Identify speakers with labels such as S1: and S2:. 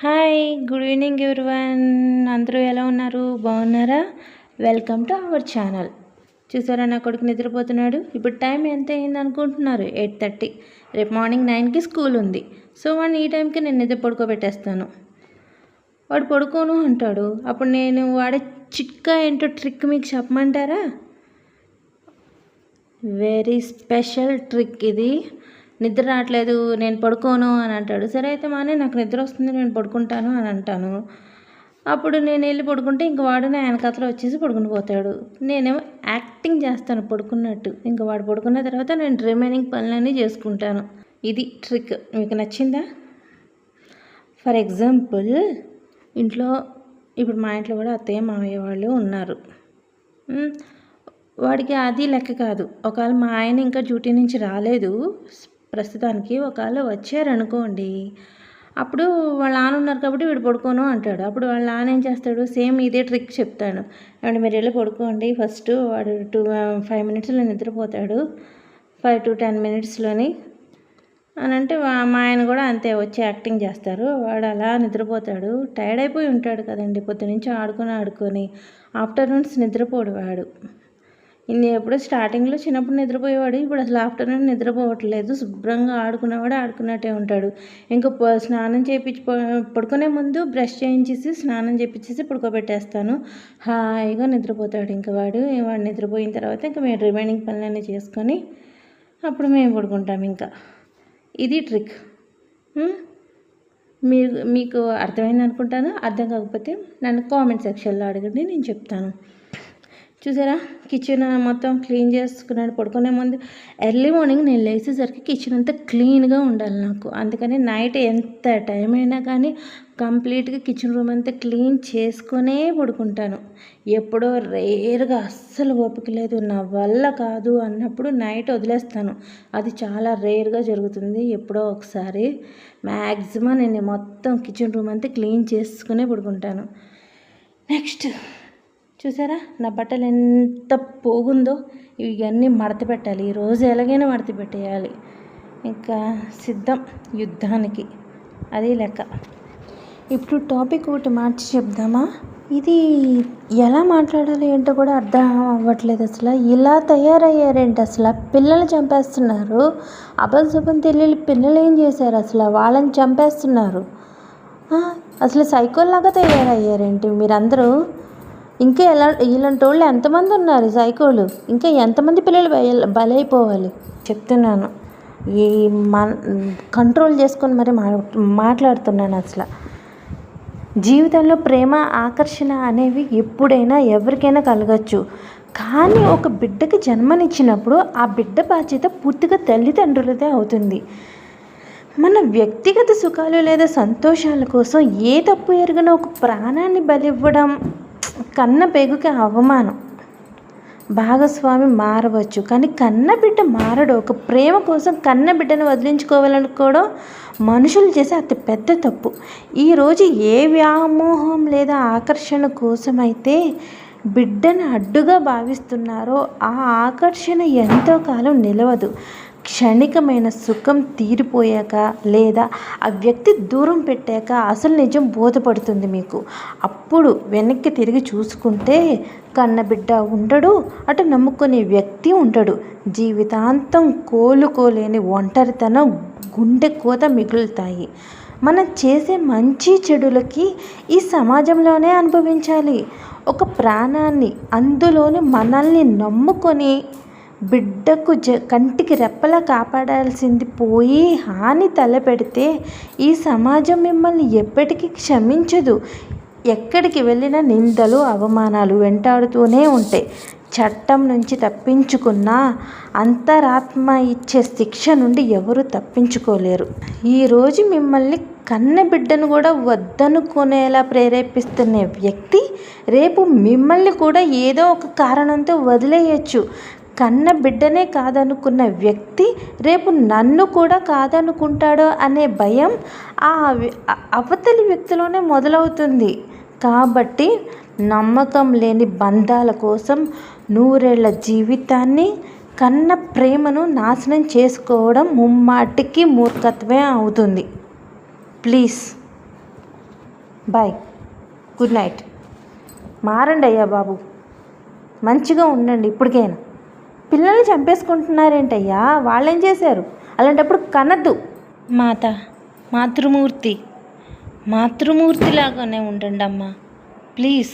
S1: Hi good evening everyone. అందరూ ఎలా ఉన్నారు? బాగున్నారా? Welcome to our channel. చూసారా, నా కొడుకు నిద్రపోతున్నాడు. ఇప్పుడు టైం ఎంత అయింది అనుకుంటున్నారు? 8:30. రేపు మార్నింగ్ 9కి స్కూల్ ఉంది. సో వాడిని ఈ టైంకి నేను నిద్ర పడుకోబెట్టేస్తాను. వాడు పడుకోను అంటాడు. అప్పుడు నేను వాడే చిట్కా ఏంటో ట్రిక్ మీకు చెప్పమంటారా? వెరీ స్పెషల్ ట్రిక్ ఇది. నిద్ర రావట్లేదు, నేను పడుకోను అని అంటాడు. సరే అయితే మానే, నాకు నిద్ర వస్తుంది, నేను పడుకుంటాను అని అంటాను. అప్పుడు నేను వెళ్ళి పడుకుంటే ఇంక వాడు నా వెనకాతలో వచ్చేసి పడుకుని పోతాడు. నేనేమో యాక్టింగ్ చేస్తాను పడుకున్నట్టు. ఇంక వాడు పడుకున్న తర్వాత నేను రిమైనింగ్ పనులన్నీ చేసుకుంటాను. ఇది ట్రిక్. మీకు నచ్చిందా? ఫర్ ఎగ్జాంపుల్, ఇంట్లో ఇప్పుడు మా ఇంట్లో కూడా అత్తయ్య మామయ్య వాళ్ళు ఉన్నారు. వాడికి అది లెక్క కాదు. ఒకవేళ మా ఆయన ఇంకా డ్యూటీ నుంచి రాలేదు ప్రస్తుతానికి, ఒకవేళ వచ్చారనుకోండి, అప్పుడు వాళ్ళ నాన్న ఉన్నారు కాబట్టి వీడు పడుకోను అంటాడు. అప్పుడు వాళ్ళ నాన్న ఏం చేస్తాడు? సేమ్ ఇదే ట్రిక్ చెప్తాను. ఏమంటే మీరు వెళ్ళి పడుకోండి ఫస్ట్, వాడు 5 మినిట్స్లో నిద్రపోతాడు, 5 to 10 మినిట్స్లోని అని అంటే మా ఆయన కూడా అంతే వచ్చి యాక్టింగ్ చేస్తారు. వాడు అలా నిద్రపోతాడు. టైర్డ్ అయిపోయి ఉంటాడు కదండి, పొద్దునుంచి ఆడుకొని ఆఫ్టర్నూన్స్ నిద్రపోడు వాడు. ఎప్పుడో స్టార్టింగ్లో చిన్నప్పుడు నిద్రపోయేవాడు, ఇప్పుడు అసలు ఆఫ్టర్నూన్ నిద్రపోవట్లేదు. శుభ్రంగా ఆడుకునేవాడు ఆడుకున్నట్టే ఉంటాడు. ఇంకా స్నానం చేయించి పడుకునే ముందు బ్రష్ చేయించేసి స్నానం చేయించేసి పడుకోబెట్టేస్తాను. హాయిగా నిద్రపోతాడు. ఇంకా వాడు నిద్రపోయిన తర్వాత ఇంకా మేము రిమైనింగ్ పనులన్నీ చేసుకొని అప్పుడు మేము పడుకుంటాం. ఇంకా ఇది ట్రిక్. మీకు అర్థమైంది అనుకుంటాను. అర్థం కాకపోతే నన్ను కామెంట్ సెక్షన్లో అడగండి, నేను చెప్తాను. చూసారా, కిచెన్ మొత్తం క్లీన్ చేసుకున్నాడు పడుకునే ముందు. ఎర్లీ మార్నింగ్ నేను లేచేసరికి కిచెన్ అంతా క్లీన్గా ఉండాలి నాకు. అందుకని నైట్ ఎంత టైం అయినా కానీ కంప్లీట్గా కిచెన్ రూమ్ అంతా క్లీన్ చేసుకునే పడుకుంటాను. ఎప్పుడో రేర్గా, అస్సలు ఓపిక లేదు, నా వల్ల కాదు అన్నప్పుడు నైట్ వదిలేస్తాను. అది చాలా రేర్గా జరుగుతుంది, ఎప్పుడో ఒకసారి. మ్యాక్సిమం నేను మొత్తం కిచెన్ రూమ్ అంతా క్లీన్ చేసుకునే పడుకుంటాను. నెక్స్ట్ చూసారా, నా బట్టలు ఎంత పోగుందో, ఇవన్నీ మడత పెట్టాలి. ఈరోజు ఎలాగైనా మడత పెట్టేయాలి. ఇంకా సిద్ధం యుద్ధానికి, అది లెక్క. ఇప్పుడు టాపిక్ ఒకటి మార్చి చెప్దామా? ఇది ఎలా మాట్లాడాలి ఏంటో కూడా అర్థం అవ్వట్లేదు. అసలు ఇలా తయారయ్యారేంటి? అసలు పిల్లలు చంపేస్తున్నారు. అబద్ధం తెలియని పిల్లలు ఏం చేశారు? అసలు వాళ్ళని చంపేస్తున్నారు. అసలు సైకోల్లాగా తయారయ్యారేంటి మీరందరూ? ఇంకా ఇలాంటి వాళ్ళు ఎంతమంది ఉన్నారు సైకోలు? ఇంకా ఎంతమంది పిల్లలు బలైపోవాలి చెప్తున్నాను. ఈ కంట్రోల్ చేసుకొని మరి మాట్లాడుతున్నాను. అసలు జీవితంలో ప్రేమ, ఆకర్షణ అనేవి ఎప్పుడైనా ఎవరికైనా కలగచ్చు. కానీ ఒక బిడ్డకి జన్మనిచ్చినప్పుడు ఆ బిడ్డ బాధ్యత పూర్తిగా తల్లిదండ్రులదే అవుతుంది. మన వ్యక్తిగత సుఖాలు లేదా సంతోషాల కోసం ఏ తప్పు ఎరగని ఒక ప్రాణాన్ని బలివ్వడం కన్న పెగుకి అవమానం. భాగస్వామి మారవచ్చు, కానీ కన్నబిడ్డ మారడు. ఒక ప్రేమ కోసం కన్నబిడ్డను వదిలించుకోవాలనుకోవడం మనుషులు చేసే అతి పెద్ద తప్పు. ఈరోజు ఏ వ్యామోహం లేదా ఆకర్షణ కోసమైతే బిడ్డను అడ్డుగా భావిస్తున్నారో ఆ ఆకర్షణ ఎంతో కాలం నిలవదు. క్షణికమైన సుఖం తీరిపోయాక లేదా ఆ వ్యక్తి దూరం పెట్టాక అసలు నిజం బోధపడుతుంది మీకు. అప్పుడు వెనక్కి తిరిగి చూసుకుంటే కన్నబిడ్డ ఉండడు, అటు నమ్ముకునే వ్యక్తి ఉండడు. జీవితాంతం కోలుకోలేని ఒంటరితనం, గుండె కోత మిగులుతాయి. మనం చేసే మంచి చెడులకి ఈ సమాజంలోనే అనుభవించాలి. ఒక ప్రాణాన్ని, అందులోని మనల్ని నమ్ముకొని బిడ్డకు కంటికి రెప్పలా కాపాడాల్సింది పోయి హాని తలపెడితే ఈ సమాజం మిమ్మల్ని ఎప్పటికీ క్షమించదు. ఎక్కడికి వెళ్ళినా నిందలు, అవమానాలు వెంటాడుతూనే ఉంటాయి. చట్టం నుంచి తప్పించుకున్నా అంతరాత్మ ఇచ్చే శిక్ష నుండి ఎవరు తప్పించుకోలేరు. ఈరోజు మిమ్మల్ని కన్నబిడ్డను కూడా వద్దనుకునేలా ప్రేరేపిస్తున్న వ్యక్తి రేపు మిమ్మల్ని కూడా ఏదో ఒక కారణంతో వదిలేయచ్చు. కన్న బిడ్డనే కాదనుకున్న వ్యక్తి రేపు నన్ను కూడా కాదనుకుంటాడో అనే భయం ఆ అవతలి వ్యక్తిలోనే మొదలవుతుంది. కాబట్టి నమ్మకం లేని బంధాల కోసం 100 ఏళ్ల జీవితాన్ని, కన్న ప్రేమను నాశనం చేసుకోవడం ముమ్మాటికి మూర్ఖత్వమే అవుతుంది. Please bye, good night. మారండి అయ్యా బాబు, మంచిగా ఉండండి ఇప్పటికైనా. పిల్లల్ని చంపేసుకుంటున్నారేంటయ్యా, వాళ్ళేం చేశారు? అలాంటప్పుడు కనద్దు. మాతృమూర్తిలాగానే ఉండండి అమ్మా, ప్లీజ్.